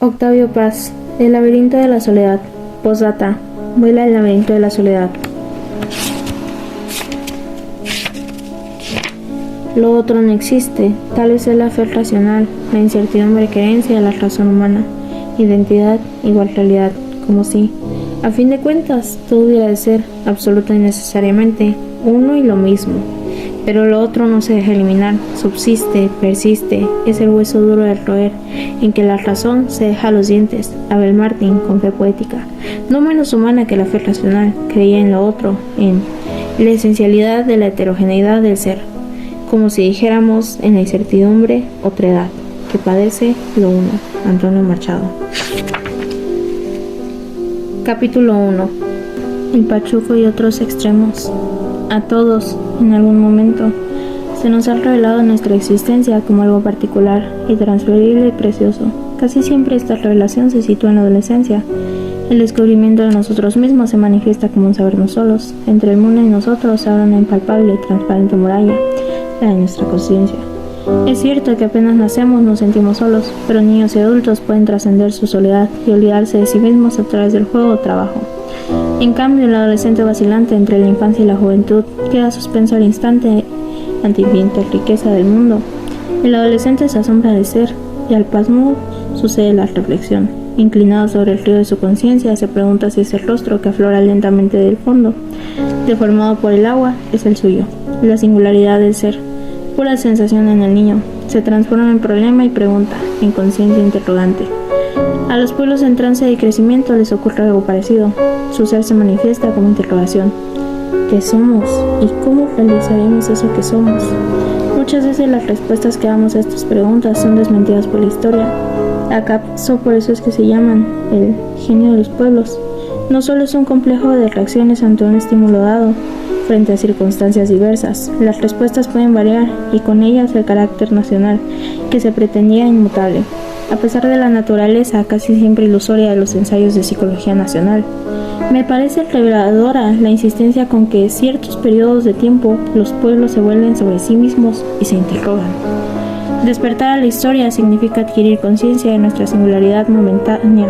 Octavio Paz, El laberinto de la soledad. Postdata. Vuela el laberinto de la soledad. Lo otro no existe, tal vez es la fe racional, la incertidumbre que herencia la razón humana. Identidad igual realidad, como si, a fin de cuentas, todo hubiera de ser, absoluta y necesariamente, uno y lo mismo. Pero lo otro no se deja eliminar, subsiste, persiste, es el hueso duro de roer, en que la razón se deja los dientes. Abel Martín, con fe poética, no menos humana que la fe racional, creía en lo otro, en la esencialidad de la heterogeneidad del ser, como si dijéramos en la incertidumbre otredad, que padece lo uno. Antonio Machado. Capítulo 1. El Pachuco y otros extremos. A todos, en algún momento, se nos ha revelado nuestra existencia como algo particular, intransferible y precioso. Casi siempre esta revelación se sitúa en la adolescencia. El descubrimiento de nosotros mismos se manifiesta como un sabernos solos. Entre el mundo y nosotros se abre una impalpable y transparente muralla, la de nuestra conciencia. Es cierto que apenas nacemos nos sentimos solos, pero niños y adultos pueden trascender su soledad y olvidarse de sí mismos a través del juego o trabajo. En cambio, el adolescente vacilante entre la infancia y la juventud queda suspenso al instante ante infinita riqueza del mundo. El adolescente se asombra de ser, y al pasmo sucede la reflexión. Inclinado sobre el río de su conciencia, se pregunta si ese rostro que aflora lentamente del fondo, deformado por el agua, es el suyo. La singularidad del ser, pura sensación en el niño, se transforma en problema y pregunta, en conciencia interrogante. A los pueblos en trance de crecimiento les ocurre algo parecido. Su ser se manifiesta como interrogación. ¿Qué somos? ¿Y cómo realizaremos eso que somos? Muchas veces las respuestas que damos a estas preguntas son desmentidas por la historia. ¿Acaso por eso es que se llaman el genio de los pueblos? No solo es un complejo de reacciones ante un estímulo dado, frente a circunstancias diversas. Las respuestas pueden variar y con ellas el carácter nacional, que se pretendía inmutable, a pesar de la naturaleza casi siempre ilusoria de los ensayos de psicología nacional. Me parece reveladora la insistencia con que en ciertos periodos de tiempo los pueblos se vuelven sobre sí mismos y se interrogan. Despertar a la historia significa adquirir conciencia de nuestra singularidad momentánea,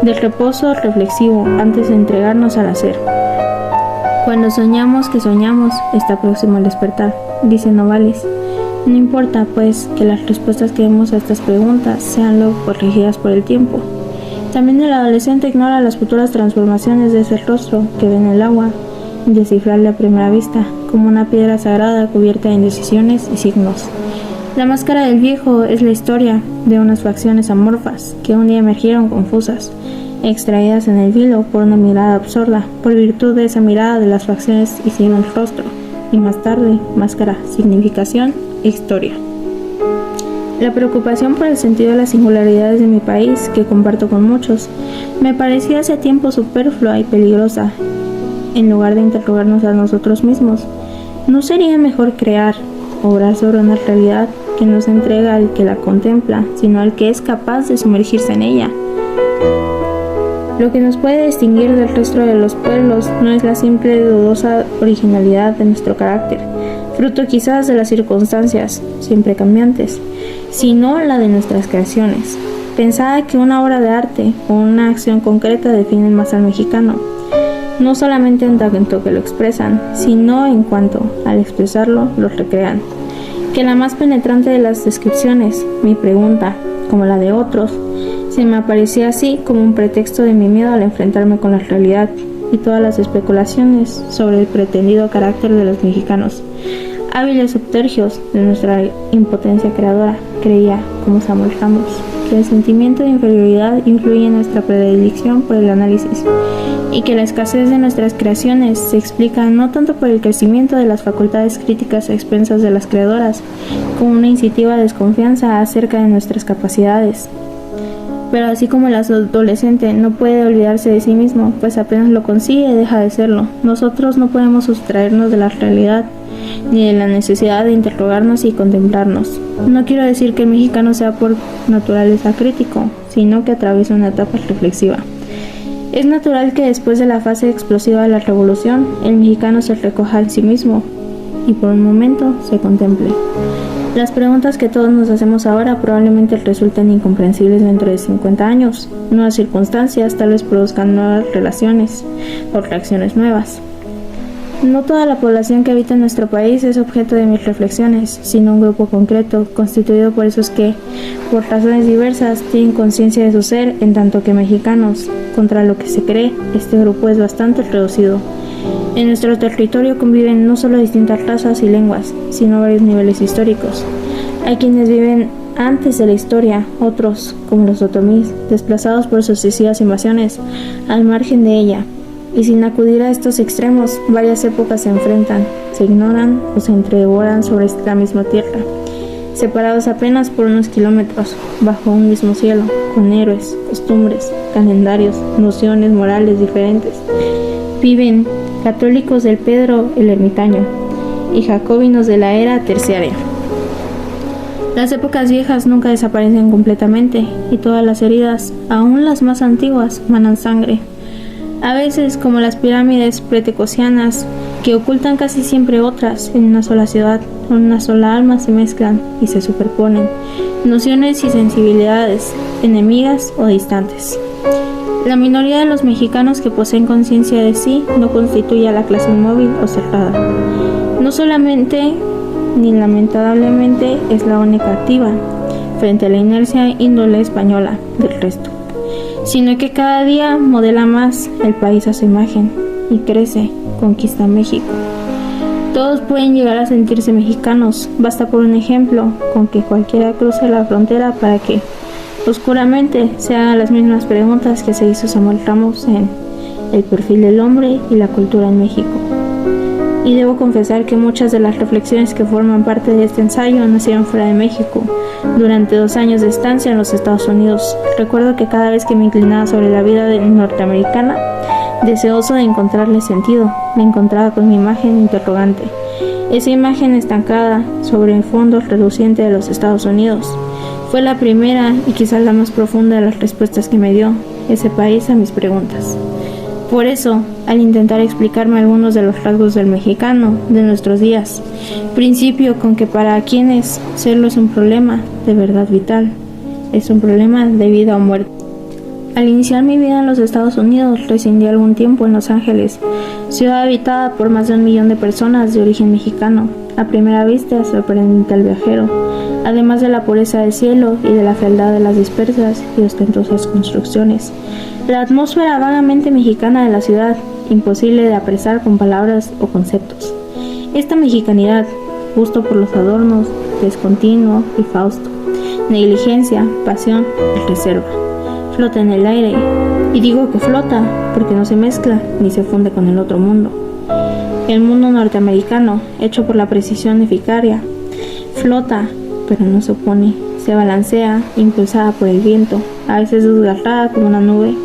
del reposo reflexivo antes de entregarnos al hacer. Cuando soñamos que soñamos, está próximo al despertar, dice Novalis. No importa, pues, que las respuestas que demos a estas preguntas sean luego corregidas por el tiempo. También el adolescente ignora las futuras transformaciones de ese rostro que ve en el agua, indescifrable a primera vista, como una piedra sagrada cubierta de indecisiones y signos. La máscara del viejo es la historia de unas facciones amorfas que un día emergieron confusas, extraídas en el vilo por una mirada absurda. Por virtud de esa mirada de las facciones hicieron el rostro, y más tarde, máscara, significación e historia. La preocupación por el sentido de las singularidades de mi país, que comparto con muchos, me parecía hace tiempo superflua y peligrosa. En lugar de interrogarnos a nosotros mismos, ¿no sería mejor crear, obrar sobre una realidad que no se entrega al que la contempla, sino al que es capaz de sumergirse en ella? Lo que nos puede distinguir del resto de los pueblos no es la simple dudosa originalidad de nuestro carácter, fruto quizás de las circunstancias, siempre cambiantes, sino la de nuestras creaciones. Pensaba que una obra de arte o una acción concreta definen más al mexicano, no solamente en tanto que lo expresan, sino en cuanto, al expresarlo, lo recrean. Que la más penetrante de las descripciones, mi pregunta, como la de otros, se me aparecía así como un pretexto de mi miedo al enfrentarme con la realidad y todas las especulaciones sobre el pretendido carácter de los mexicanos. Hábiles subtergios de nuestra impotencia creadora, creía, como Samuel Ramos, que el sentimiento de inferioridad influye en nuestra predilección por el análisis, y que la escasez de nuestras creaciones se explica no tanto por el crecimiento de las facultades críticas a expensas de las creadoras, como una instintiva desconfianza acerca de nuestras capacidades. Pero así como el adolescente no puede olvidarse de sí mismo, pues apenas lo consigue deja de serlo, nosotros no podemos sustraernos de la realidad, ni de la necesidad de interrogarnos y contemplarnos. No quiero decir que el mexicano sea por naturaleza crítico, sino que atraviesa una etapa reflexiva. Es natural que después de la fase explosiva de la revolución, el mexicano se recoja en sí mismo y por un momento se contemple. Las preguntas que todos nos hacemos ahora probablemente resulten incomprensibles dentro de 50 años. Nuevas circunstancias tal vez produzcan nuevas relaciones o reacciones nuevas. No toda la población que habita en nuestro país es objeto de mis reflexiones, sino un grupo concreto, constituido por esos que, por razones diversas, tienen conciencia de su ser en tanto que mexicanos. Contra lo que se cree, este grupo es bastante reducido. En nuestro territorio conviven no solo distintas razas y lenguas, sino varios niveles históricos. Hay quienes viven antes de la historia, otros, como los otomís, desplazados por sucesivas invasiones, al margen de ella. Y sin acudir a estos extremos, varias épocas se enfrentan, se ignoran o se entredevoran sobre la misma tierra, separados apenas por unos kilómetros, bajo un mismo cielo, con héroes, costumbres, calendarios, nociones morales diferentes. Viven católicos del Pedro el Ermitaño y jacobinos de la era terciaria. Las épocas viejas nunca desaparecen completamente y todas las heridas, aún las más antiguas, manan sangre. A veces, como las pirámides pretecosianas, que ocultan casi siempre otras en una sola ciudad, en una sola alma se mezclan y se superponen, nociones y sensibilidades, enemigas o distantes. La minoría de los mexicanos que poseen conciencia de sí no constituye a la clase inmóvil o cerrada. No solamente, ni lamentablemente, es la única activa frente a la inercia índole española del resto, sino que cada día modela más el país a su imagen y crece, conquista México. Todos pueden llegar a sentirse mexicanos, basta por un ejemplo, con que cualquiera cruce la frontera para que, oscuramente, se hagan las mismas preguntas que se hizo Samuel Ramos en El perfil del hombre y la cultura en México. Y debo confesar que muchas de las reflexiones que forman parte de este ensayo nacieron fuera de México, durante 2 años de estancia en los Estados Unidos. Recuerdo que cada vez que me inclinaba sobre la vida norteamericana, deseoso de encontrarle sentido, me encontraba con mi imagen interrogante. Esa imagen estancada sobre el fondo reluciente de los Estados Unidos. Fue la primera y quizás la más profunda de las respuestas que me dio ese país a mis preguntas. Por eso, al intentar explicarme algunos de los rasgos del mexicano de nuestros días, principio con que para quienes serlo es un problema de verdad vital, es un problema de vida o muerte. Al iniciar mi vida en los Estados Unidos, residí algún tiempo en Los Ángeles, ciudad habitada por más de 1 millón de personas de origen mexicano. A primera vista, sorprendente al viajero, además de la pureza del cielo y de la fealdad de las dispersas y ostentosas construcciones. La atmósfera vagamente mexicana de la ciudad, imposible de apresar con palabras o conceptos. Esta mexicanidad, gusto por los adornos, descontinuo y fausto, negligencia, pasión y reserva, flota en el aire, y digo que flota porque no se mezcla ni se funde con el otro mundo. El mundo norteamericano, hecho por la precisión eficacia, flota, pero no se opone, se balancea, impulsada por el viento, a veces desgarrada como una nube,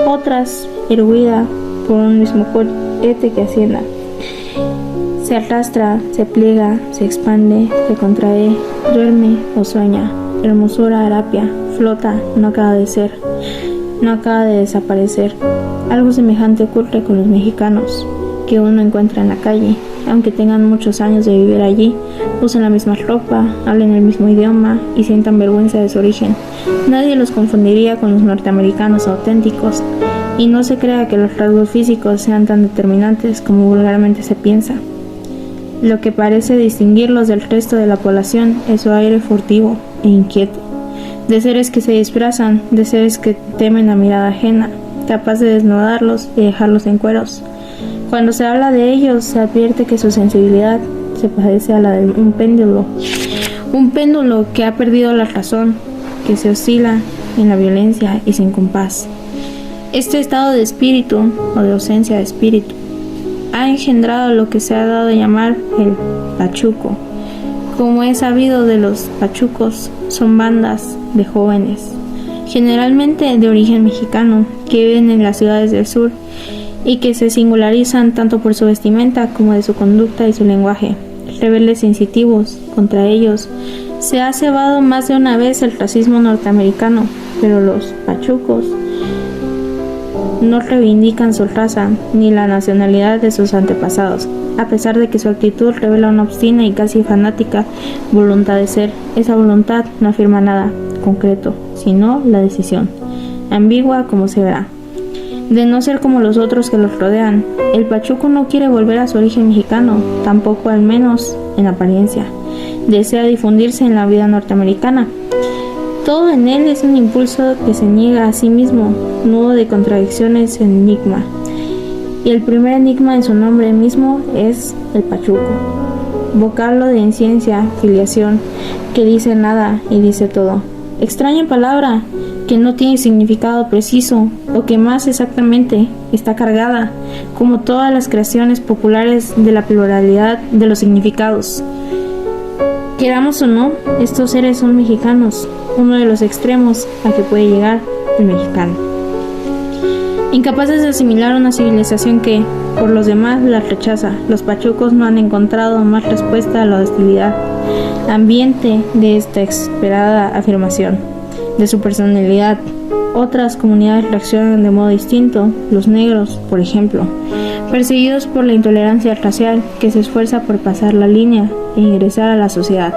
otras erguida por un mismo cohete que ascienda. Se arrastra, se pliega, se expande, se contrae, duerme o sueña. Hermosura harapia, flota, no acaba de ser, no acaba de desaparecer. Algo semejante ocurre con los mexicanos, que uno encuentra en la calle, aunque tengan muchos años de vivir allí, usan la misma ropa, hablen el mismo idioma y sientan vergüenza de su origen. Nadie los confundiría con los norteamericanos auténticos, y no se crea que los rasgos físicos sean tan determinantes como vulgarmente se piensa. Lo que parece distinguirlos del resto de la población es su aire furtivo e inquieto, de seres que se disfrazan, de seres que temen a mirada ajena, capaz de desnudarlos y dejarlos en cueros. Cuando se habla de ellos, se advierte que su sensibilidad se parece a la de un péndulo que ha perdido la razón, que se oscila en la violencia y sin compás. Este estado de espíritu, o de ausencia de espíritu, ha engendrado lo que se ha dado a llamar el pachuco. Como es sabido, de los pachucos son bandas de jóvenes, generalmente de origen mexicano, que viven en las ciudades del sur y que se singularizan tanto por su vestimenta como de su conducta y su lenguaje. Rebeldes e incisivos, contra ellos se ha cebado más de una vez el racismo norteamericano, pero los pachucos no reivindican su raza ni la nacionalidad de sus antepasados, a pesar de que su actitud revela una obstina y casi fanática voluntad de ser. Esa voluntad no afirma nada concreto, sino la decisión, ambigua como se verá, de no ser como los otros que los rodean. El pachuco no quiere volver a su origen mexicano, tampoco, al menos en apariencia, desea difundirse en la vida norteamericana. Todo en él es un impulso que se niega a sí mismo, nudo de contradicciones, enigma. Y el primer enigma en su nombre mismo es el pachuco, vocablo de inciencia, filiación, que dice nada y dice todo. Extraña palabra que no tiene significado preciso, o que más exactamente está cargada, como todas las creaciones populares, de la pluralidad de los significados. Queramos o no, estos seres son mexicanos, uno de los extremos a que puede llegar el mexicano. Incapaces de asimilar una civilización que, por los demás, la rechaza, los pachucos no han encontrado más respuesta a la hostilidad ambiente de esta esperada afirmación de su personalidad. Otras comunidades reaccionan de modo distinto, los negros, por ejemplo, perseguidos por la intolerancia racial que se esfuerza por pasar la línea e ingresar a la sociedad.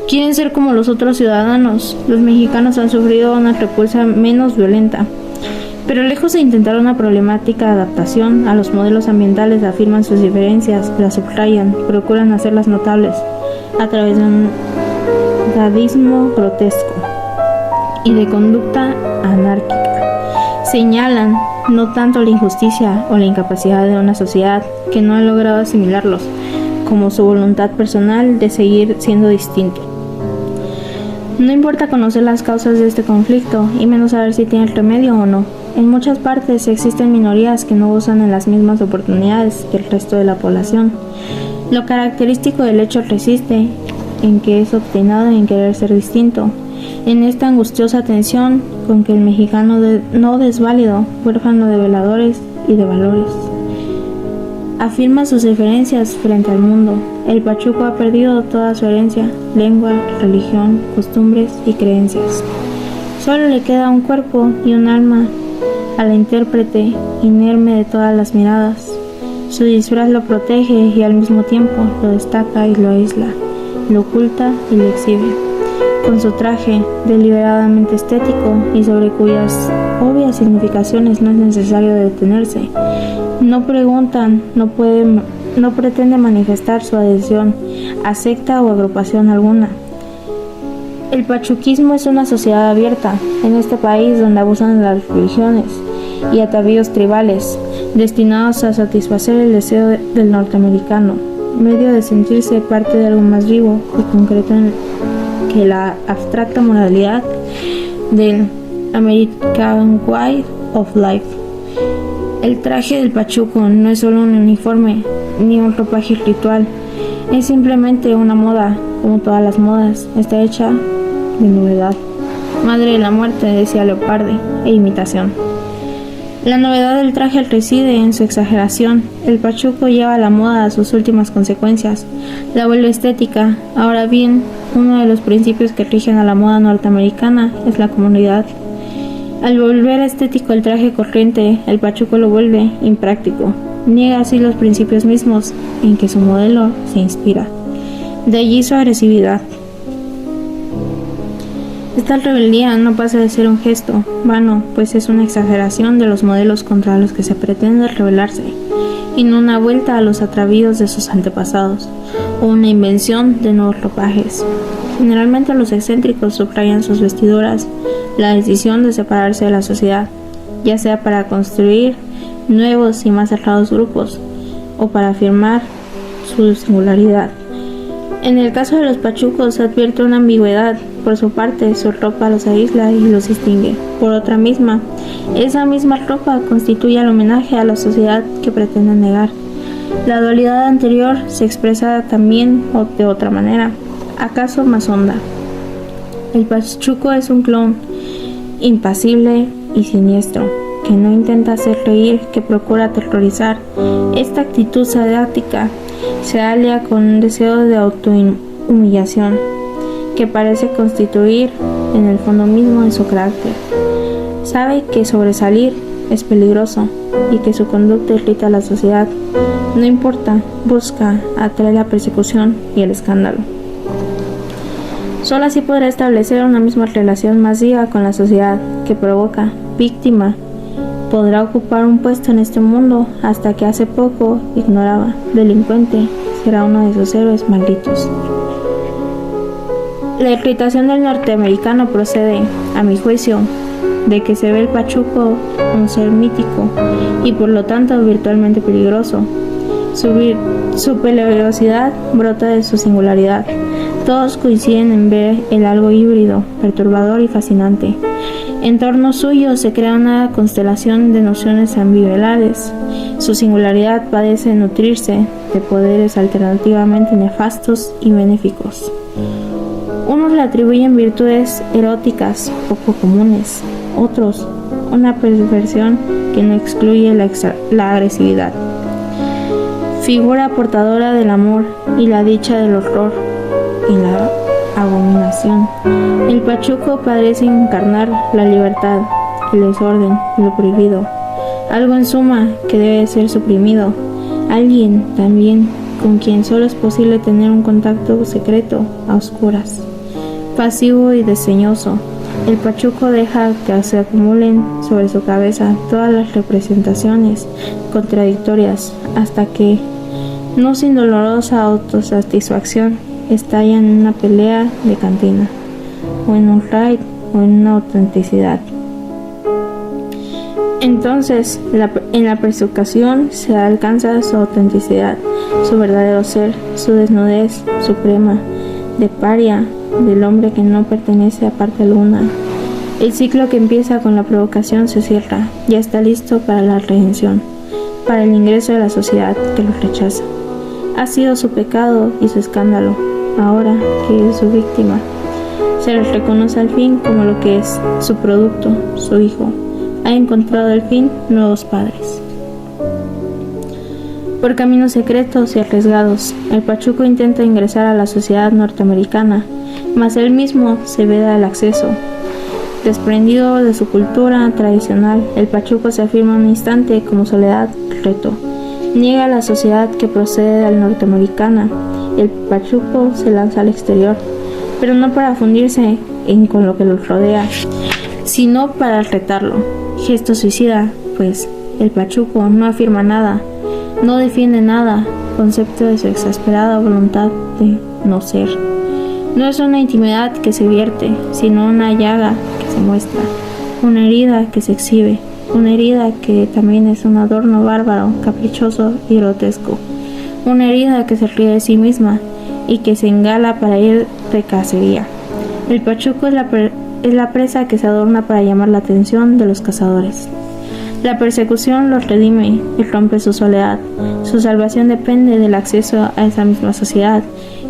Quieren ser como los otros ciudadanos. Los mexicanos han sufrido una repulsa menos violenta, pero lejos de intentar una problemática adaptación a los modelos ambientales, afirman sus diferencias, las subrayan, procuran hacerlas notables a través de un sadismo grotesco y de conducta anárquica. Señalan no tanto la injusticia o la incapacidad de una sociedad que no ha logrado asimilarlos, como su voluntad personal de seguir siendo distinto. No importa conocer las causas de este conflicto, y menos saber si tiene remedio o no. En muchas partes existen minorías que no gozan de las mismas oportunidades que el resto de la población. Lo característico del hecho resiste en que es obstinado en querer ser distinto, en esta angustiosa tensión con que el mexicano no desválido, huérfano de veladores y de valores, afirma sus diferencias frente al mundo. El pachuco ha perdido toda su herencia, lengua, religión, costumbres y creencias. Solo le queda un cuerpo y un alma a la intérprete inerme de todas las miradas. Su disfraz lo protege y al mismo tiempo lo destaca y lo aísla, lo oculta y lo exhibe. Con su traje deliberadamente estético y sobre cuyas obvias significaciones no es necesario detenerse, no preguntan, no pretende manifestar su adhesión a secta o agrupación alguna. El pachuquismo es una sociedad abierta en este país donde abusan de las religiones y atavíos tribales, destinados a satisfacer el deseo del norteamericano, medio de sentirse parte de algo más vivo y concreto que la abstracta moralidad del American Way of Life. El traje del pachuco no es solo un uniforme ni un ropaje ritual, es simplemente una moda, como todas las modas, está hecha de novedad. Madre de la muerte, decía Leopardi, e imitación. La novedad del traje reside en su exageración. El pachuco lleva la moda a sus últimas consecuencias, la vuelve estética. Ahora bien, uno de los principios que rigen a la moda norteamericana es la comodidad. Al volver estético el traje corriente, el pachuco lo vuelve impráctico. Niega así los principios mismos en que su modelo se inspira. De allí su agresividad. Esta rebeldía no pasa de ser un gesto vano, pues es una exageración de los modelos contra los que se pretende rebelarse, y no una vuelta a los atravíos de sus antepasados, o una invención de nuevos ropajes. Generalmente los excéntricos subrayan sus vestiduras la decisión de separarse de la sociedad, ya sea para construir nuevos y más cerrados grupos, o para afirmar su singularidad. En el caso de los pachucos se advierte una ambigüedad. Por su parte, su ropa los aísla y los distingue. Por otra misma, esa misma ropa constituye el homenaje a la sociedad que pretenden negar. La dualidad anterior se expresa también de otra manera, acaso más honda. El pachuco es un clon, impasible y siniestro, que no intenta hacer reír, que procura aterrorizar. Esta actitud sadática se alia con un deseo de autohumillación que parece constituir en el fondo mismo de su carácter. Sabe que sobresalir es peligroso y que su conducta irrita a la sociedad. No importa, busca, atrae la persecución y el escándalo. Solo así podrá establecer una misma relación masiva con la sociedad que provoca, víctima. Podrá ocupar un puesto en este mundo hasta que hace poco ignoraba. Delincuente, será uno de sus héroes malditos. La irritación del norteamericano procede, a mi juicio, de que se ve el pachuco un ser mítico y por lo tanto virtualmente peligroso. Su peligrosidad brota de su singularidad. Todos coinciden en ver el algo híbrido, perturbador y fascinante. En torno suyo se crea una constelación de nociones ambivalentes. Su singularidad parece nutrirse de poderes alternativamente nefastos y benéficos. Unos le atribuyen virtudes eróticas poco comunes, otros una perversión que no excluye la agresividad. Figura portadora del amor y la dicha del horror y la abominación. El pachuco parece encarnar la libertad, el desorden, lo prohibido, algo en suma que debe ser suprimido, alguien también con quien solo es posible tener un contacto secreto a oscuras. Pasivo y desdeñoso, el pachuco deja que se acumulen sobre su cabeza todas las representaciones contradictorias hasta que, no sin dolorosa autosatisfacción, estalla en una pelea de cantina, o en un raid, o en una autenticidad. Entonces, en la persecución se alcanza su autenticidad, su verdadero ser, su desnudez suprema, de paria, del hombre que no pertenece a parte alguna. El ciclo que empieza con la provocación se cierra, ya está listo para la redención, para el ingreso de la sociedad que lo rechaza. Ha sido su pecado y su escándalo, ahora que es su víctima. Se les reconoce al fin como lo que es, su producto, su hijo. Ha encontrado al fin nuevos padres. Por caminos secretos y arriesgados, el pachuco intenta ingresar a la sociedad norteamericana, mas él mismo se veda el acceso. Desprendido de su cultura tradicional, el pachuco se afirma un instante como soledad, reto. Niega a la sociedad que procede de la norteamericana. El pachuco se lanza al exterior, pero no para fundirse con lo que los rodea, sino para retarlo. Gesto suicida, pues el pachuco no afirma nada, no defiende nada, concepto de su exasperada voluntad de no ser. No es una intimidad que se vierte, sino una llaga que se muestra, una herida que se exhibe, una herida que también es un adorno bárbaro, caprichoso y grotesco, una herida que se ríe de sí misma y que se engala para ir de cacería. El pachuco es la presa que se adorna para llamar la atención de los cazadores. La persecución los redime y rompe su soledad. Su salvación depende del acceso a esa misma sociedad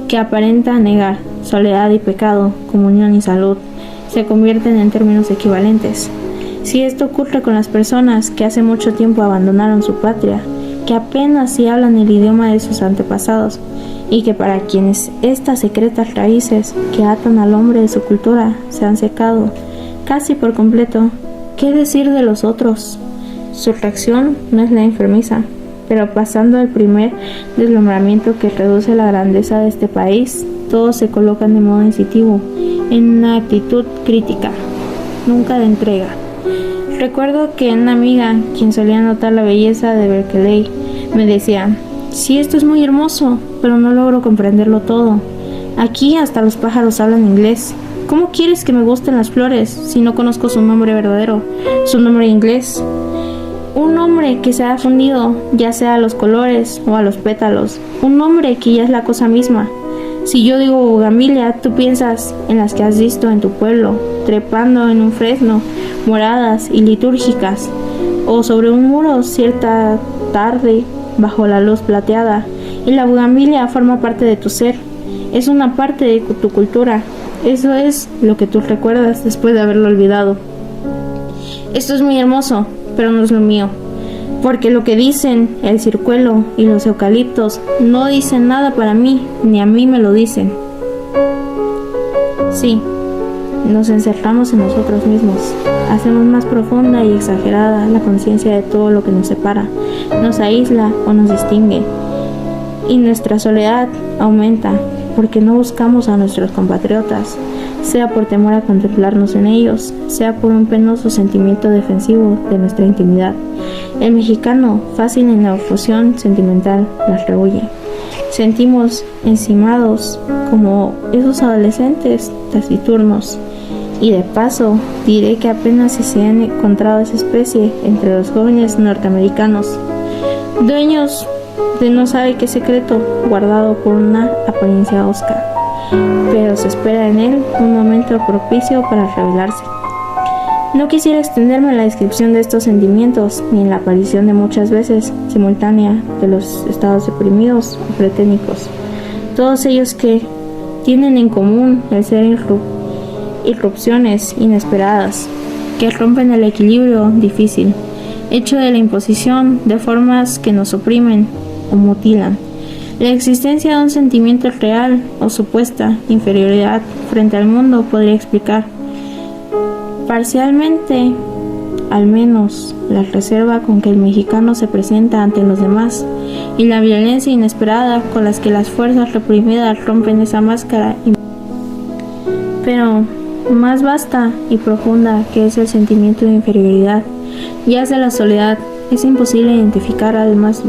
que aparenta negar. Soledad y pecado, comunión y salud, se convierten en términos equivalentes. Si esto ocurre con las personas que hace mucho tiempo abandonaron su patria, que apenas si hablan el idioma de sus antepasados, y que para quienes estas secretas raíces que atan al hombre de su cultura se han secado casi por completo, ¿qué decir de los otros? Su reacción no es la enfermiza, pero pasando el primer deslumbramiento que reduce la grandeza de este país, todos se colocan de modo incisivo, en una actitud crítica, nunca de entrega. Recuerdo que una amiga, quien solía notar la belleza de Berkeley, me decía: sí, esto es muy hermoso, pero no logro comprenderlo todo. Aquí hasta los pájaros hablan inglés. ¿Cómo quieres que me gusten las flores si no conozco su nombre verdadero, su nombre inglés? Un nombre que se ha fundido, ya sea a los colores o a los pétalos. Un nombre que ya es la cosa misma. Si yo digo bugambilia, tú piensas en las que has visto en tu pueblo, trepando en un fresno, moradas y litúrgicas, o sobre un muro cierta tarde bajo la luz plateada. Y la bugambilia forma parte de tu ser, es una parte de tu cultura. Eso es lo que tú recuerdas después de haberlo olvidado. Esto es muy hermoso, pero no es lo mío, porque lo que dicen el ciruelo y los eucaliptos no dicen nada para mí, ni a mí me lo dicen. Sí, nos encerramos en nosotros mismos. hacemos más profunda y exagerada la conciencia de todo lo que nos separa, nos aísla o nos distingue. Y nuestra soledad aumenta porque no buscamos a nuestros compatriotas, sea por temor a contemplarnos en ellos, sea por un penoso sentimiento defensivo de nuestra intimidad. El mexicano, fácil en la fusión sentimental, las rehuye. Sentimos encimados como esos adolescentes taciturnos. Y de paso, diré que apenas si se han encontrado esa especie entre los jóvenes norteamericanos, dueños de no sabe qué secreto guardado por una apariencia osca, pero se espera en él un momento propicio para revelarse. No quisiera extenderme en la descripción de estos sentimientos ni en la aparición de muchas veces simultánea de los estados deprimidos o preténicos, todos ellos que tienen en común el ser irrupciones inesperadas que rompen el equilibrio difícil, hecho de la imposición de formas que nos oprimen o mutilan. La existencia de un sentimiento real o supuesta inferioridad frente al mundo podría explicar parcialmente, al menos, la reserva con que el mexicano se presenta ante los demás y la violencia inesperada con las que las fuerzas reprimidas rompen esa máscara. Pero más vasta y profunda que es el sentimiento de inferioridad, yace la soledad. Es imposible identificar además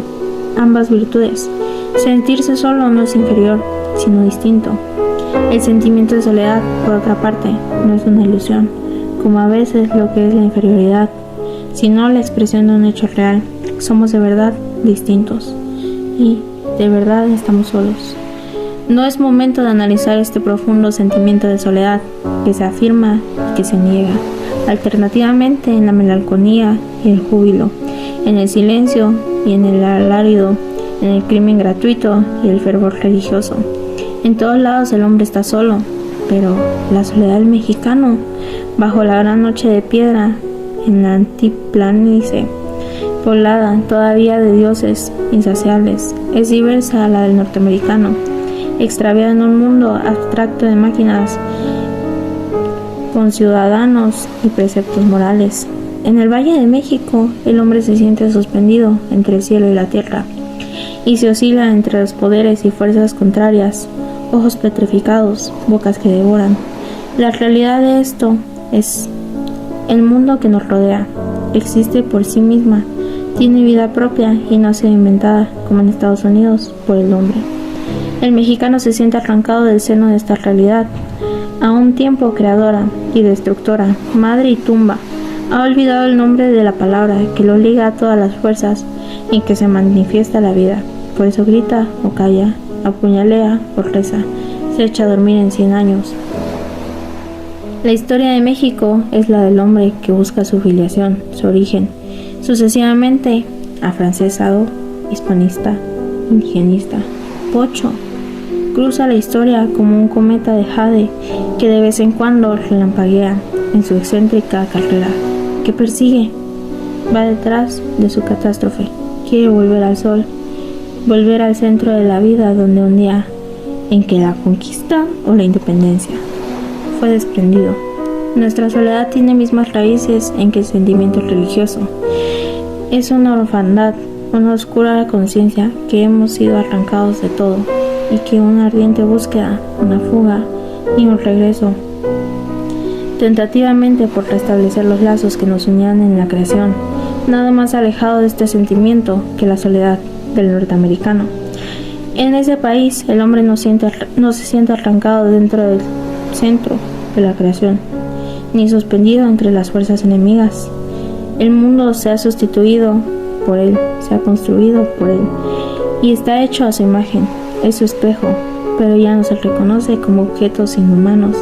ambas virtudes. Sentirse solo no es inferior, sino distinto. El sentimiento de soledad, por otra parte, no es una ilusión, como a veces lo que es la inferioridad, sino la expresión de un hecho real. Somos de verdad distintos y de verdad estamos solos. No es momento de analizar este profundo sentimiento de soledad que se afirma y que se niega, alternativamente en la melancolía y el júbilo, en el silencio y en el alarido, en el crimen gratuito y el fervor religioso. En todos lados el hombre está solo, pero la soledad del mexicano, bajo la gran noche de piedra, en la antiplanicie, poblada todavía de dioses insaciables, es diversa a la del norteamericano, extraviado en un mundo abstracto de máquinas con ciudadanos y preceptos morales. En el Valle de México, el hombre se siente suspendido entre el cielo y la tierra, y se oscila entre los poderes y fuerzas contrarias, ojos petrificados, bocas que devoran. La realidad de esto es el mundo que nos rodea. Existe por sí misma, tiene vida propia y no ha sido inventada, como en Estados Unidos, por el hombre. El mexicano se siente arrancado del seno de esta realidad, a un tiempo creadora y destructora, madre y tumba. Ha olvidado el nombre de la palabra que lo liga a todas las fuerzas en que se manifiesta la vida. Por eso grita o calla, apuñalea o reza, se echa a dormir en 100 años. La historia de México es la del hombre que busca su filiación, su origen, sucesivamente afrancesado, hispanista, indigenista, pocho. Cruza la historia como un cometa de jade que de vez en cuando relampaguea en su excéntrica carrera, que persigue, va detrás de su catástrofe, quiere volver al sol, volver al centro de la vida donde un día, en que la conquista o la independencia, fue desprendido. Nuestra soledad tiene mismas raíces en que el sentimiento religioso. Es una orfandad, una oscura conciencia que hemos sido arrancados de todo y que una ardiente búsqueda, una fuga y un regreso, tentativamente por restablecer los lazos que nos unían en la creación, nada más alejado de este sentimiento que la soledad del norteamericano. En ese país el hombre no se siente arrancado dentro del centro de la creación, ni suspendido entre las fuerzas enemigas. El mundo se ha sustituido por él, se ha construido por él y está hecho a su imagen, es su espejo, pero ya no se reconoce como objetos inhumanos,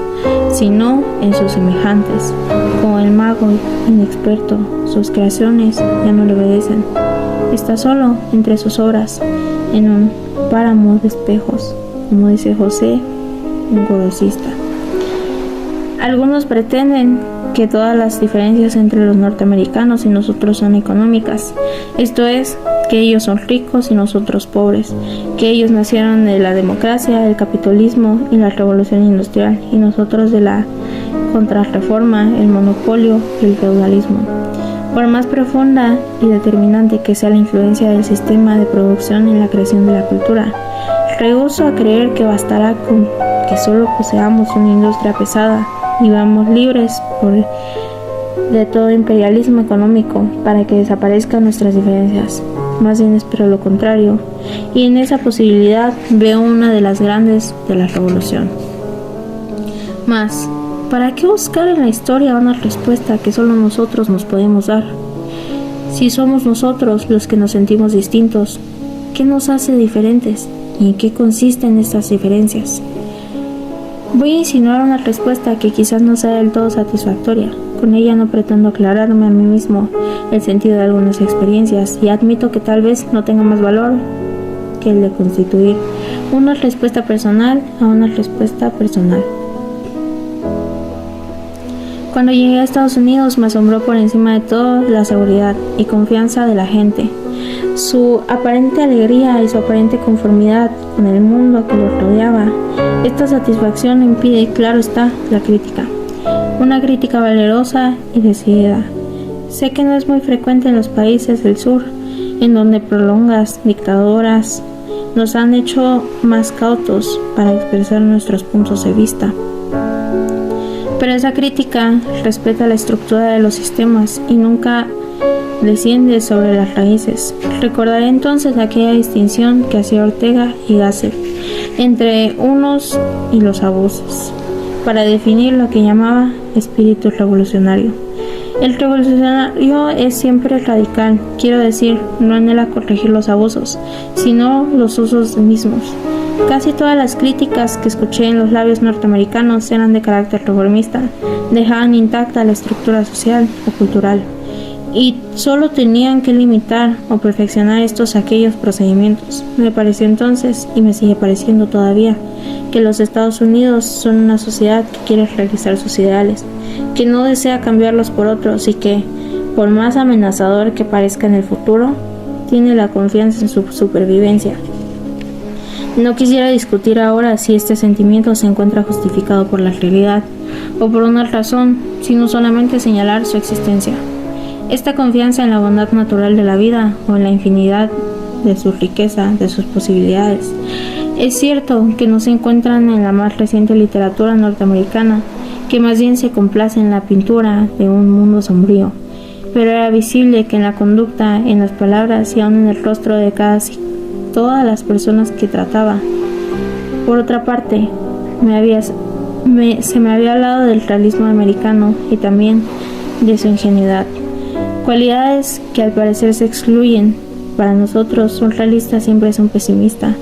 sino en sus semejantes. Como el mago inexperto, sus creaciones ya no le obedecen. Está solo entre sus obras, en un páramo de espejos, como dice José, un gorosista. Algunos pretenden que todas las diferencias entre los norteamericanos y nosotros son económicas, esto es, que ellos son ricos y nosotros pobres, que ellos nacieron de la democracia, el capitalismo y la revolución industrial, y nosotros de la Contrarreforma, el monopolio y el feudalismo. Por más profunda y determinante que sea la influencia del sistema de producción en la creación de la cultura, rehúso a creer que bastará con que solo poseamos una industria pesada y vamos libres de todo imperialismo económico para que desaparezcan nuestras diferencias. Más bien espero lo contrario, y en esa posibilidad veo una de las grandes de la revolución. Mas, ¿para qué buscar en la historia una respuesta que solo nosotros nos podemos dar? Si somos nosotros los que nos sentimos distintos, ¿qué nos hace diferentes? ¿Y en qué consisten estas diferencias? Voy a insinuar una respuesta que quizás no sea del todo satisfactoria. Con ella no pretendo aclararme a mí mismo el sentido de algunas experiencias y admito que tal vez no tenga más valor que el de constituir una respuesta personal a una respuesta personal. Cuando llegué a Estados Unidos me asombró por encima de todo la seguridad y confianza de la gente, su aparente alegría y su aparente conformidad con el mundo que los rodeaba. Esta satisfacción impide, claro está, la crítica, una crítica valerosa y decidida. Sé que no es muy frecuente en los países del sur, en donde prolongas dictaduras nos han hecho más cautos para expresar nuestros puntos de vista. Pero esa crítica respeta la estructura de los sistemas y nunca desciende sobre las raíces. Recordaré entonces aquella distinción que hacía Ortega y Gasset entre unos y los abusos, para definir lo que llamaba espíritu revolucionario. El revolucionario es siempre radical, quiero decir, no anhela corregir los abusos, sino los usos mismos. Casi todas las críticas que escuché en los labios norteamericanos eran de carácter reformista, dejaban intacta la estructura social o cultural, y solo tenían que limitar o perfeccionar estos aquellos procedimientos. Me pareció entonces, y me sigue pareciendo todavía, que los Estados Unidos son una sociedad que quiere realizar sus ideales, que no desea cambiarlos por otros y que, por más amenazador que parezca en el futuro, tiene la confianza en su supervivencia. No quisiera discutir ahora si este sentimiento se encuentra justificado por la realidad o por una razón, sino solamente señalar su existencia. Esta confianza en la bondad natural de la vida o en la infinidad de su riqueza, de sus posibilidades. Es cierto que no se encuentran en la más reciente literatura norteamericana, que más bien se complace en la pintura de un mundo sombrío, pero era visible que en la conducta, en las palabras y aun en el rostro de casi todas las personas que trataba. Por otra parte, se me había hablado del realismo americano y también de su ingenuidad, cualidades que al parecer se excluyen. Para nosotros, un realista siempre es un pesimista,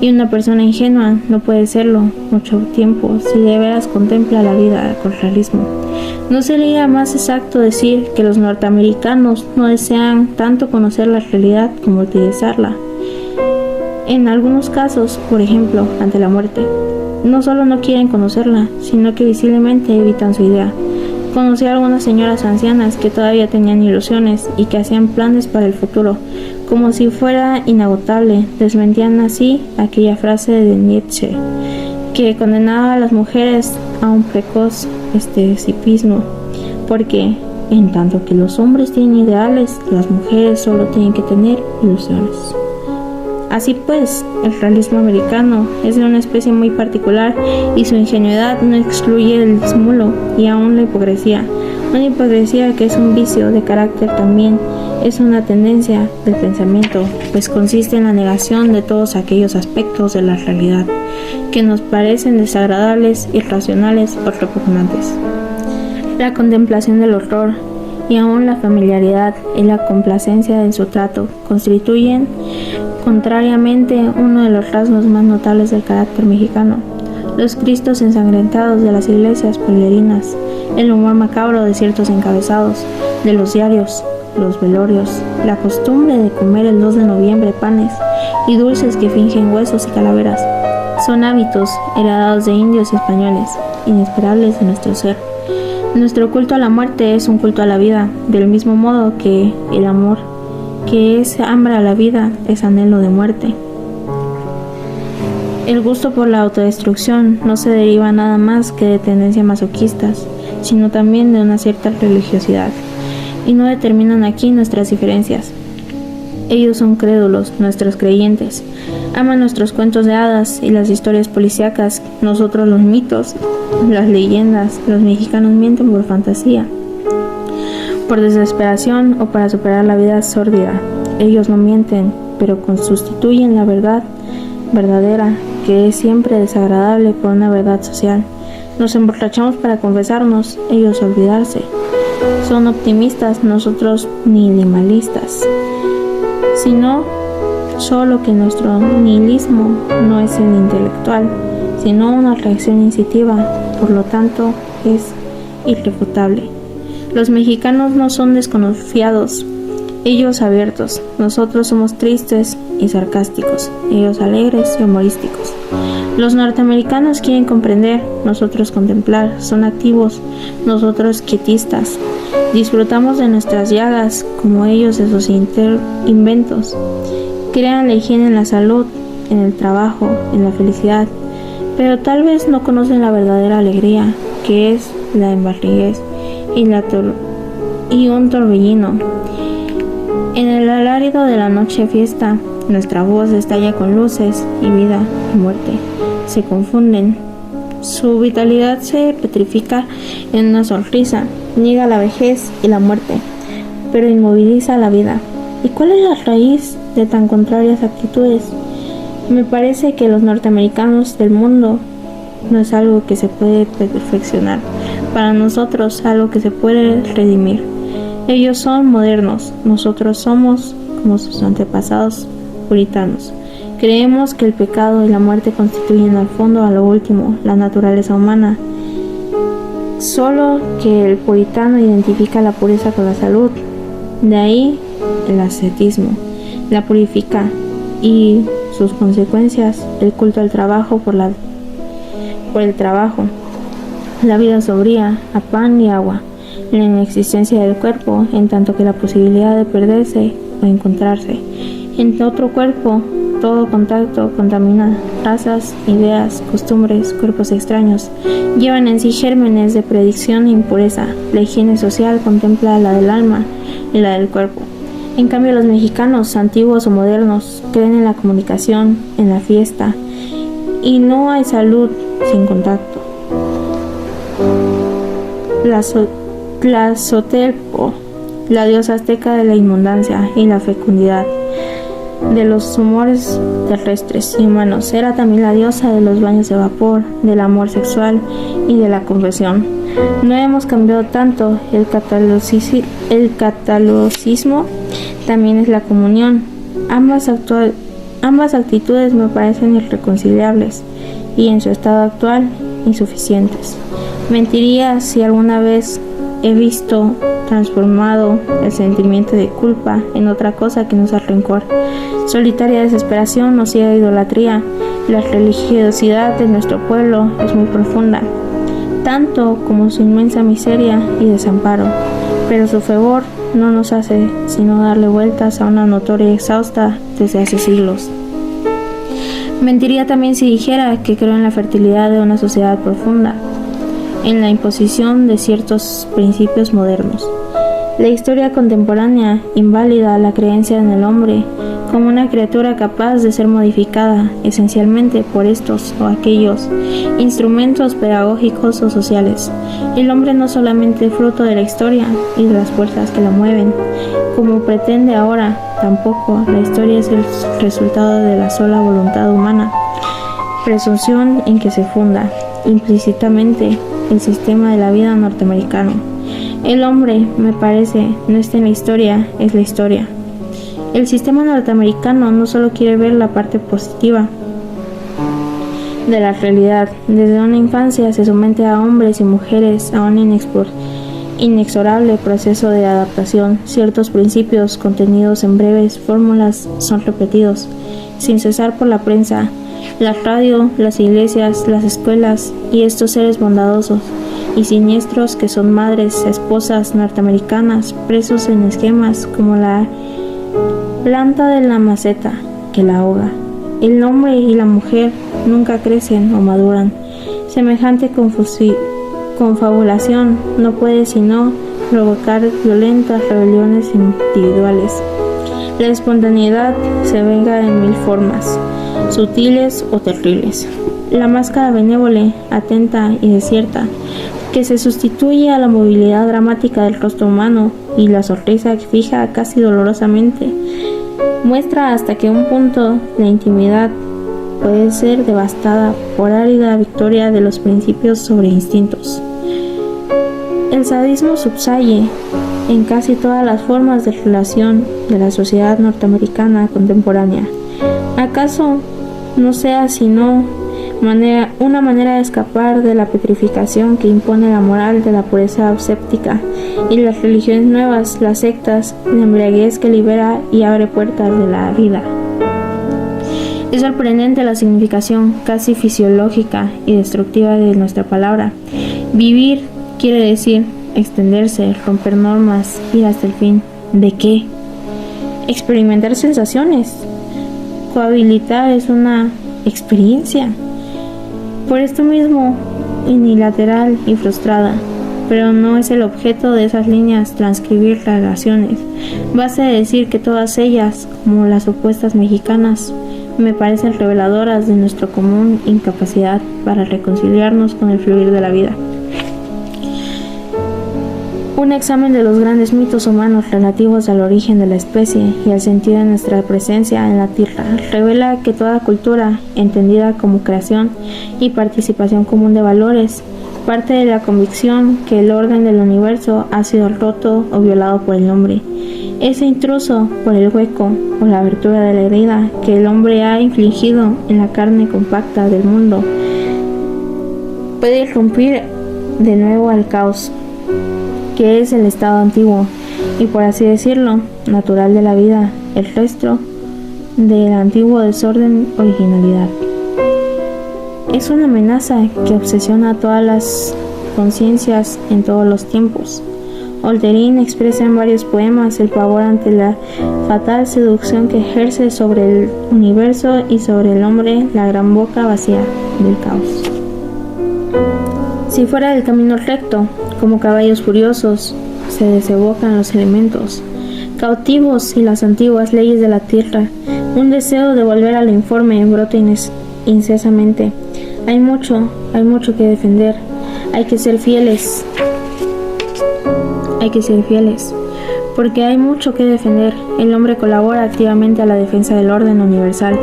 y una persona ingenua no puede serlo mucho tiempo si de veras contempla la vida con realismo. ¿No sería más exacto decir que los norteamericanos no desean tanto conocer la realidad como utilizarla? En algunos casos, por ejemplo, ante la muerte, no solo no quieren conocerla, sino que visiblemente evitan su idea. Conocí a algunas señoras ancianas que todavía tenían ilusiones y que hacían planes para el futuro, como si fuera inagotable. Desmentían así aquella frase de Nietzsche, que condenaba a las mujeres a un precoz escepticismo, porque en tanto que los hombres tienen ideales, las mujeres solo tienen que tener ilusiones. Así pues, el realismo americano es de una especie muy particular y su ingenuidad no excluye el disimulo y aún la hipocresía. Una hipocresía que es un vicio de carácter también, es una tendencia del pensamiento, pues consiste en la negación de todos aquellos aspectos de la realidad que nos parecen desagradables, irracionales o repugnantes. La contemplación del horror y aún la familiaridad y la complacencia en su trato constituyen contrariamente uno de los rasgos más notables del carácter mexicano. Los cristos ensangrentados de las iglesias pueblerinas, el humor macabro de ciertos encabezados de los diarios, los velorios, la costumbre de comer el 2 de noviembre panes y dulces que fingen huesos y calaveras, son hábitos heredados de indios y españoles, inesperables de nuestro ser. Nuestro culto a la muerte es un culto a la vida, del mismo modo que el amor, que es hambre a la vida, es anhelo de muerte. El gusto por la autodestrucción no se deriva nada más que de tendencias masoquistas, sino también de una cierta religiosidad, y no determinan aquí nuestras diferencias. Ellos son crédulos, nuestros creyentes, aman nuestros cuentos de hadas y las historias policíacas, nosotros los mitos, las leyendas. Los mexicanos mienten por fantasía, por desesperación o para superar la vida sórdida. Ellos no mienten, pero sustituyen la verdad verdadera, que es siempre desagradable, por una verdad social. Nos emborrachamos para confesarnos, ellos olvidarse. Son optimistas, nosotros minimalistas. Sino solo que nuestro nihilismo no es el intelectual, sino una reacción instintiva, por lo tanto es irrefutable. Los mexicanos no son desconfiados, ellos abiertos. Nosotros somos tristes y sarcásticos, ellos alegres y humorísticos. Los norteamericanos quieren comprender, nosotros contemplar. Son activos, nosotros quietistas. Disfrutamos de nuestras llagas, como ellos de sus inventos. Crean la higiene en la salud, en el trabajo, en la felicidad, pero tal vez no conocen la verdadera alegría, que es la embarriguez y un torbellino. En el alarido de la noche fiesta, nuestra voz estalla con luces, y vida y muerte se confunden. Su vitalidad se petrifica en una sonrisa, niega la vejez y la muerte, pero inmoviliza la vida. ¿Y cuál es la raíz de tan contrarias actitudes? Me parece que los norteamericanos del mundo no es algo que se puede perfeccionar, para nosotros algo que se puede redimir. Ellos son modernos, nosotros somos como sus antepasados puritanos. Creemos que el pecado y la muerte constituyen al fondo, a lo último, la naturaleza humana. Solo que el puritano identifica la pureza con la salud. De ahí el ascetismo, la purifica, y sus consecuencias, el culto al trabajo por el trabajo, la vida sobria, a pan y agua, la inexistencia del cuerpo, en tanto que la posibilidad de perderse o encontrarse en otro cuerpo. Todo contacto contamina. Razas, ideas, costumbres, cuerpos extraños llevan en sí gérmenes de predicción e impureza. La higiene social contempla la del alma y la del cuerpo. En cambio, los mexicanos, antiguos o modernos, creen en la comunicación, en la fiesta, y no hay salud sin contacto. Tlazolteco, la diosa azteca de la abundancia y la fecundidad, de los humores terrestres y humanos, era también la diosa de los baños de vapor, del amor sexual y de la confesión. No hemos cambiado tanto. El catolicismo también es la comunión. Ambas actitudes me parecen irreconciliables y en su estado actual insuficientes. Mentiría si alguna vez he visto transformado el sentimiento de culpa en otra cosa que no sea rencor, solitaria desesperación o ciega idolatría. La religiosidad de nuestro pueblo es muy profunda, tanto como su inmensa miseria y desamparo, pero su fervor no nos hace sino darle vueltas a una notoria y exhausta desde hace siglos. Mentiría también si dijera que creo en la fertilidad de una sociedad profunda, en la imposición de ciertos principios modernos. La historia contemporánea invalida la creencia en el hombre como una criatura capaz de ser modificada esencialmente por estos o aquellos instrumentos pedagógicos o sociales. El hombre no solamente es fruto de la historia y de las fuerzas que la mueven, como pretende ahora, tampoco la historia es el resultado de la sola voluntad humana, presunción en que se funda implícitamente el sistema de la vida norteamericano. El hombre, me parece, no está en la historia, es la historia. El sistema norteamericano no solo quiere ver la parte positiva de la realidad. Desde una infancia se somete a hombres y mujeres a un inexorable proceso de adaptación. Ciertos principios contenidos en breves fórmulas son repetidos sin cesar por la prensa, la radio, las iglesias, las escuelas y estos seres bondadosos y siniestros que son madres, esposas norteamericanas, presos en esquemas como la planta de la maceta que la ahoga. El hombre y la mujer nunca crecen o maduran. Semejante confabulación no puede sino provocar violentas rebeliones individuales. La espontaneidad se venga en mil formas, sutiles o terribles. La máscara benévola, atenta y desierta, que se sustituye a la movilidad dramática del rostro humano y la sonrisa que fija casi dolorosamente, muestra hasta qué un punto la intimidad puede ser devastada por árida victoria de los principios sobre instintos. El sadismo subyace en casi todas las formas de relación de la sociedad norteamericana contemporánea. ¿Acaso no sea sino una manera de escapar de la petrificación que impone la moral de la pureza ascética y las religiones nuevas, las sectas, la embriaguez que libera y abre puertas de la vida? Es sorprendente la significación casi fisiológica y destructiva de nuestra palabra. Vivir quiere decir extenderse, romper normas, ir hasta el fin. ¿De qué? Experimentar sensaciones. Cohabilitar es una experiencia. Por esto mismo, unilateral y frustrada, pero no es el objeto de esas líneas transcribir relaciones. Basta decir que todas ellas, como las opuestas mexicanas, me parecen reveladoras de nuestra común incapacidad para reconciliarnos con el fluir de la vida. Un examen de los grandes mitos humanos relativos al origen de la especie y al sentido de nuestra presencia en la Tierra revela que toda cultura, entendida como creación y participación común de valores, parte de la convicción que el orden del universo ha sido roto o violado por el hombre. Ese intruso por el hueco o la abertura de la herida que el hombre ha infligido en la carne compacta del mundo puede irrumpir de nuevo al caos, que es el estado antiguo y, por así decirlo, natural de la vida, el resto del antiguo desorden originalidad. Es una amenaza que obsesiona a todas las conciencias en todos los tiempos. Holderlin expresa en varios poemas el pavor ante la fatal seducción que ejerce sobre el universo y sobre el hombre la gran boca vacía del caos. Si fuera el camino recto, como caballos furiosos, se desevocan los elementos, cautivos y las antiguas leyes de la tierra. Un deseo de volver a lo informe brota incesamente. Hay mucho que defender. Hay que ser fieles, porque hay mucho que defender. El hombre colabora activamente a la defensa del orden universal,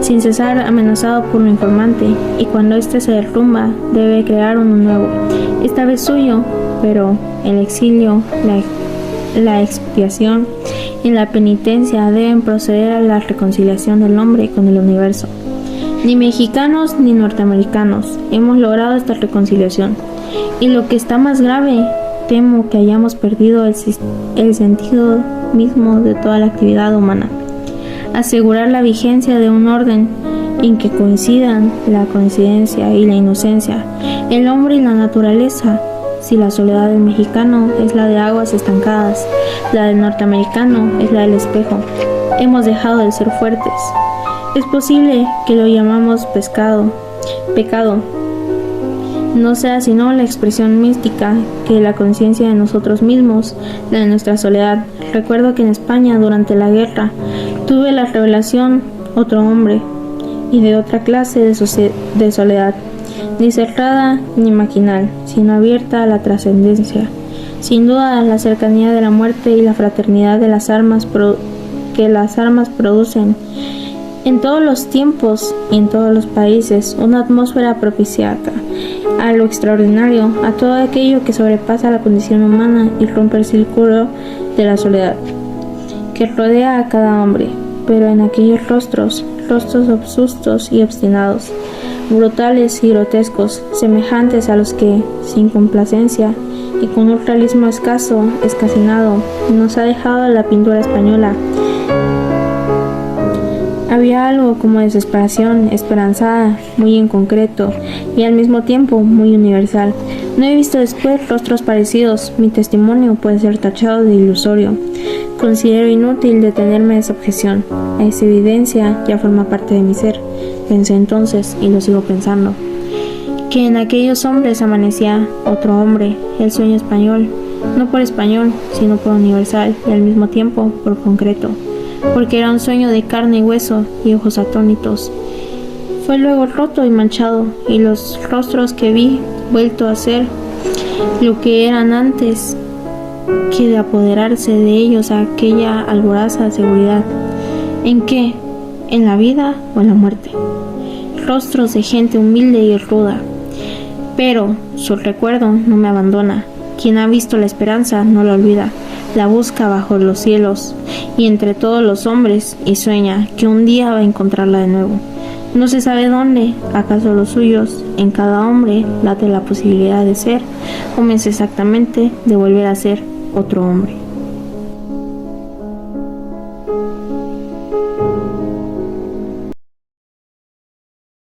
sin cesar amenazado por un informante, y cuando éste se derrumba, debe crear uno nuevo, esta vez suyo, pero el exilio, la expiación y la penitencia deben proceder a la reconciliación del hombre con el universo. Ni mexicanos ni norteamericanos hemos logrado esta reconciliación, y lo que está más grave, temo que hayamos perdido el sentido mismo de toda la actividad humana. Asegurar la vigencia de un orden en que coincidan la coincidencia y la inocencia, el hombre y la naturaleza. Si la soledad del mexicano es la de aguas estancadas, la del norteamericano es la del espejo, hemos dejado de ser fuertes. Es posible que lo llamamos pecado, no sea sino la expresión mística que la conciencia de nosotros mismos, la de nuestra soledad. Recuerdo que en España, durante la guerra, tuve la revelación otro hombre, y de otra clase de soledad, ni cerrada ni maquinal, sino abierta a la trascendencia. Sin duda, la cercanía de la muerte y la fraternidad de las armas que las armas producen en todos los tiempos y en todos los países una atmósfera propiciaca a lo extraordinario, a todo aquello que sobrepasa la condición humana y rompe el círculo de la soledad que rodea a cada hombre, pero en aquellos rostros obsustos y obstinados, brutales y grotescos, semejantes a los que, sin complacencia y con un realismo escasinado, nos ha dejado la pintura española. Había algo como desesperación esperanzada, muy en concreto y al mismo tiempo muy universal. No he visto después rostros parecidos. Mi testimonio puede ser tachado de ilusorio. Considero inútil detenerme a esa objeción. Esa evidencia ya forma parte de mi ser. Pensé entonces, y lo sigo pensando, que en aquellos hombres amanecía otro hombre, el sueño español, no por español, sino por universal y al mismo tiempo por concreto, porque era un sueño de carne y hueso y ojos atónitos. Fue luego roto y manchado, y los rostros que vi vuelto a ser lo que eran antes que de apoderarse de ellos a aquella alboraza seguridad. ¿En qué? ¿En la vida o en la muerte? Rostros de gente humilde y ruda, pero su recuerdo no me abandona. Quien ha visto la esperanza no la olvida, la busca bajo los cielos y entre todos los hombres y sueña que un día va a encontrarla de nuevo. No se sabe dónde, acaso los suyos, en cada hombre late la posibilidad de ser, o más exactamente, de volver a ser otro hombre.